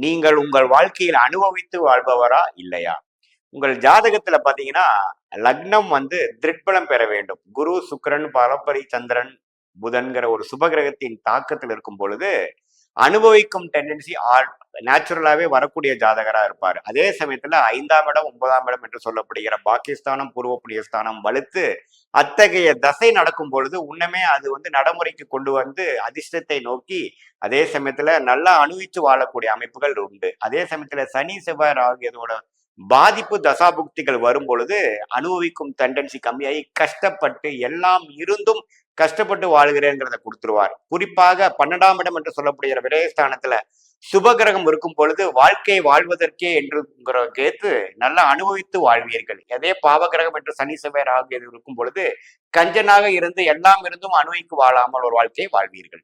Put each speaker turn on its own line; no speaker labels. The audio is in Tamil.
நீங்கள் உங்கள் வாழ்க்கையில் அனுபவித்து வாழ்பவரா இல்லையா? உங்கள் ஜாதகத்துல பாத்தீங்கன்னா லக்னம் வந்து திருட்பலம் பெற வேண்டும். குரு, சுக்கிரன், பலப்பரி, சந்திரன், புதன்கிற ஒரு சுபகிரகத்தின் தாக்கத்தில் இருக்கும் பொழுது அனுபவிக்கும் டெண்டன்சி நேச்சுரலாவே வரக்கூடிய ஜாதகரா இருப்பாரு. அதே சமயத்துல 5ஆம் இடம், 9ஆம் இடம் என்று சொல்லப்படுகிற பாக்கியஸ்தானம், பூர்வ புண்ணியஸ்தானம் வலுத்து அத்தகைய தசை நடக்கும் பொழுது உன்னமே அது வந்து நடைமுறைக்கு கொண்டு வந்து அதிர்ஷ்டத்தை நோக்கி அதே சமயத்துல நல்லா அனுபவிச்சு வாழக்கூடிய அமைப்புகள் உண்டு. அதே சமயத்துல சனி, செவ்வாய், ராகு இதோட பாதிப்பு தசாபுக்திகள் வரும் பொழுது அனுபவிக்கும் டெண்டன்சி கம்மியாகி கஷ்டப்பட்டு எல்லாம் இருந்தும் கஷ்டப்பட்டு வாழ்கிறேங்கிறத கொடுத்துருவார். குறிப்பாக 12ஆம் இடம் என்று சொல்லப்படுகிற விரயஸ்தானத்துல சுபகிரகம் இருக்கும் பொழுது வாழ்க்கை வாழ்வதற்கே என்றுங்கிற கேத்து நல்லா அனுபவித்து வாழ்வீர்கள். அதே பாவகிரகம் என்று சனி, செவ்வாய், ராகு இருக்கும் பொழுது கஞ்சனாக இருந்து எல்லாம் இருந்தும் அனுபவிக்கு வாழாமல் ஒரு வாழ்க்கையை வாழ்வீர்கள்.